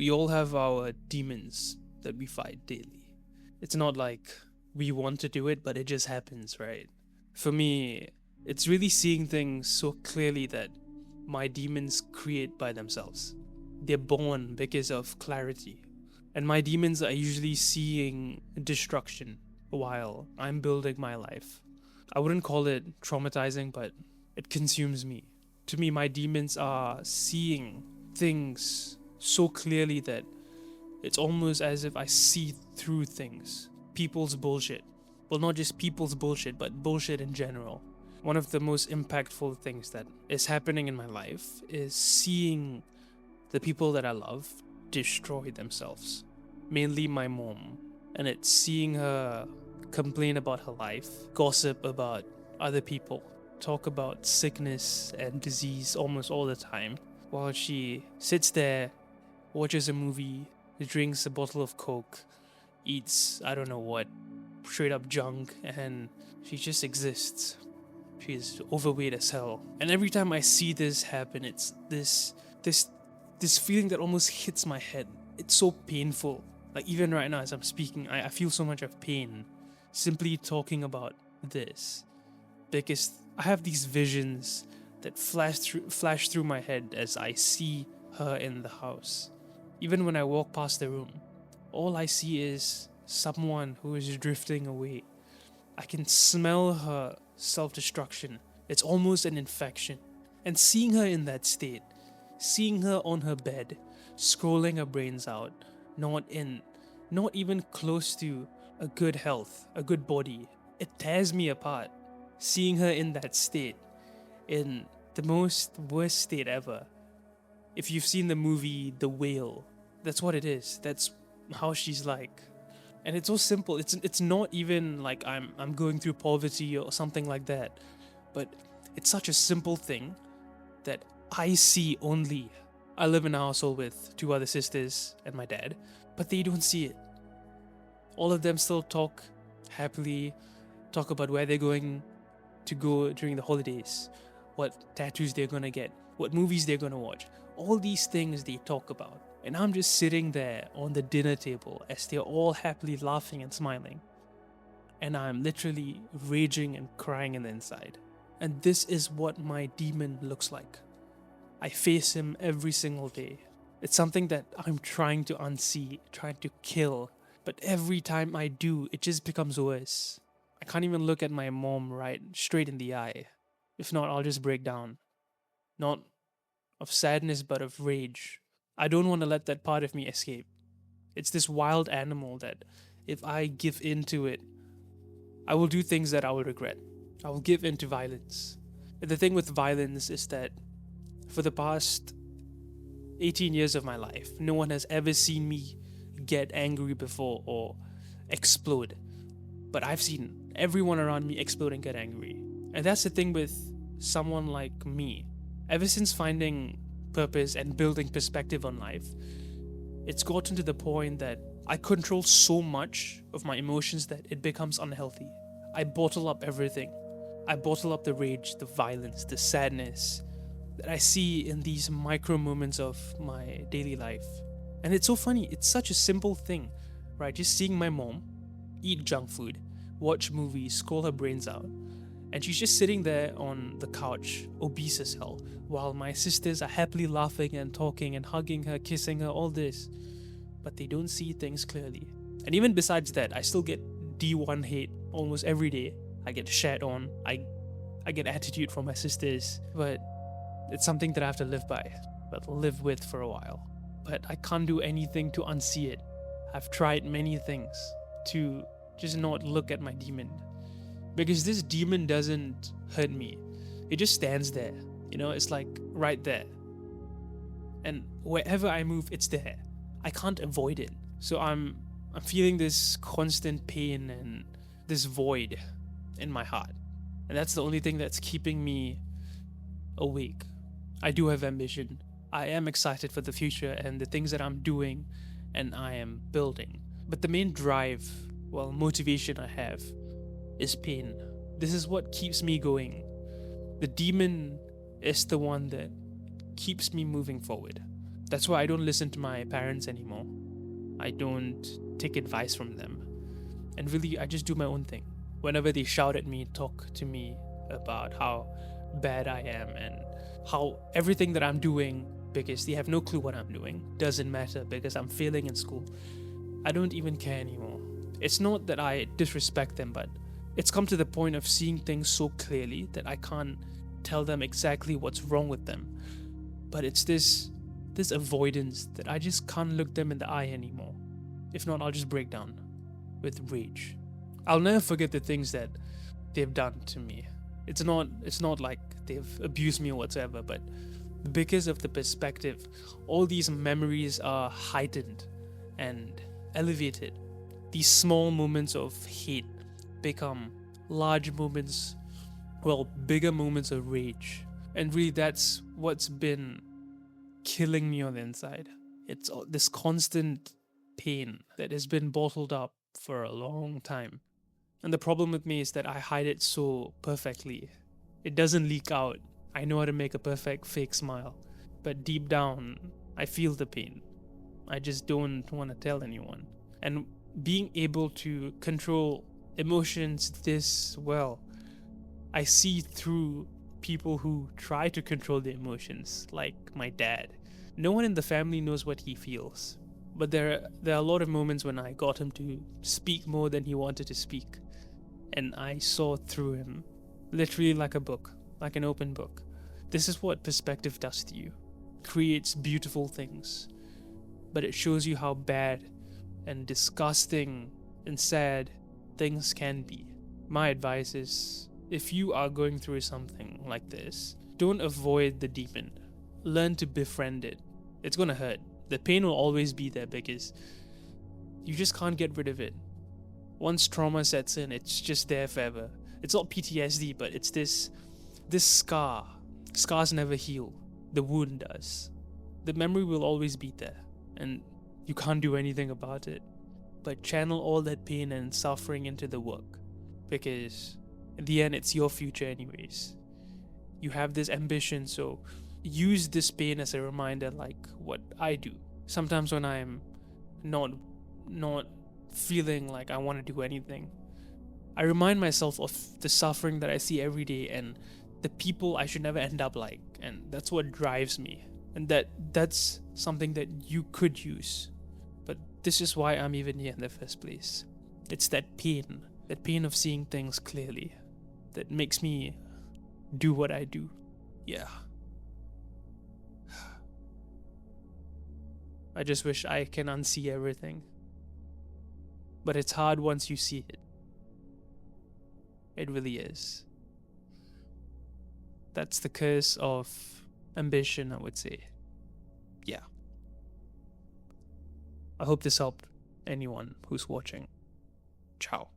We all have our demons that we fight daily. It's not like we want to do it, but it just happens, right? For me, it's really seeing things so clearly that my demons create by themselves. They're born because of clarity. And my demons are usually seeing destruction while I'm building my life. I wouldn't call it traumatizing, but it consumes me. To me, my demons are seeing things so clearly that it's almost as if I see through things. People's bullshit. Well, not just people's bullshit, but bullshit in general. One of the most impactful things that is happening in my life is seeing the people that I love destroy themselves. Mainly my mom. And it's seeing her complain about her life, gossip about other people, talk about sickness and disease almost all the time, while she sits there, watches a movie, drinks a bottle of Coke, eats I don't know what, straight up junk, and she just exists. She's overweight as hell. And every time I see this happen, it's this feeling that almost hits my head. It's so painful. Like even right now as I'm speaking, I feel so much of pain simply talking about this. Because I have these visions that flash through my head as I see her in the house. Even when I walk past the room, all I see is someone who is drifting away. I can smell her self-destruction. It's almost an infection. And seeing her in that state, seeing her on her bed, scrolling her brains out, not even close to a good health, a good body, it tears me apart. Seeing her in that state, in the most worst state ever. If you've seen the movie The Whale, that's what it is. That's how she's like. And it's so simple. It's not even like I'm going through poverty or something like that. But it's such a simple thing that I see only. I live in a household with two other sisters and my dad, but they don't see it. All of them still talk happily, talk about where they're going to go during the holidays, what tattoos they're gonna get, what movies they're gonna watch. All these things they talk about. And I'm just sitting there on the dinner table as they're all happily laughing and smiling. And I'm literally raging and crying in the inside. And this is what my demon looks like. I face him every single day. It's something that I'm trying to unsee, trying to kill. But every time I do, it just becomes worse. I can't even look at my mom right straight in the eye. If not, I'll just break down. Not of sadness, but of rage. I don't want to let that part of me escape. It's this wild animal that, if I give in to it, I will do things that I will regret. I will give in to violence. The thing with violence is that for the past 18 years of my life, no one has ever seen me get angry before or explode. But I've seen everyone around me explode and get angry. And that's the thing with someone like me. Ever since finding purpose and building perspective on life, it's gotten to the point that I control so much of my emotions that it becomes unhealthy. I bottle up everything. I bottle up the rage, the violence, the sadness that I see in these micro moments of my daily life. And it's so funny, it's such a simple thing, right? Just seeing my mom eat junk food, watch movies, scroll her brains out. And she's just sitting there on the couch, obese as hell, while my sisters are happily laughing and talking and hugging her, kissing her, all this. But they don't see things clearly. And even besides that, I still get D1 hate almost every day. I get shat on, I get attitude from my sisters, but it's something that I have to live by, but live with for a while. But I can't do anything to unsee it. I've tried many things to just not look at my demon. Because this demon doesn't hurt me. It just stands there. You know, it's like right there. And wherever I move, it's there. I can't avoid it. So I'm feeling this constant pain and this void in my heart. And that's the only thing that's keeping me awake. I do have ambition. I am excited for the future and the things that I'm doing and I am building. But the main drive, well, motivation I have is pain. This is what keeps me going. The demon is the one that keeps me moving forward. That's why I don't listen to my parents anymore. I don't take advice from them. And really, I just do my own thing. Whenever they shout at me, talk to me about how bad I am and how everything that I'm doing, because they have no clue what I'm doing, doesn't matter because I'm failing in school, I don't even care anymore. It's not that I disrespect them, but it's come to the point of seeing things so clearly that I can't tell them exactly what's wrong with them. But it's this avoidance that I just can't look them in the eye anymore. If not, I'll just break down with rage. I'll never forget the things that they've done to me. It's not like they've abused me or whatsoever, but because of the perspective, all these memories are heightened and elevated. These small moments of hate become large moments, well, bigger moments of rage. And really, that's what's been killing me on the inside. It's this constant pain that has been bottled up for a long time. And the problem with me is that I hide it so perfectly. It doesn't leak out. I know how to make a perfect fake smile. But deep down, I feel the pain. I just don't want to tell anyone. And being able to control emotions this well, I see through people who try to control their emotions, like my dad. No one in the family knows what he feels. But there are a lot of moments when I got him to speak more than he wanted to speak. And I saw through him, literally like a book, like an open book. This is what perspective does to you. Creates beautiful things. But it shows you how bad and disgusting and sad things can be. My advice is, if you are going through something like this, don't avoid the demon. Learn to befriend it. It's gonna hurt. The pain will always be there because you just can't get rid of it. Once trauma sets in, it's just there forever. It's not PTSD, but it's this scar. Scars never heal. The wound does. The memory will always be there, and you can't do anything about it. But channel all that pain and suffering into the work, because in the end, it's your future anyways. You have this ambition, so use this pain as a reminder, like what I do. Sometimes when I'm not feeling like I want to do anything, I remind myself of the suffering that I see every day and the people I should never end up like, and that's what drives me. And that's something that you could use. But this is why I'm even here in the first place. It's that pain of seeing things clearly that makes me do what I do. Yeah. I just wish I can unsee everything. But it's hard once you see it. It really is. That's the curse of ambition, I would say. Yeah. I hope this helped anyone who's watching. Ciao.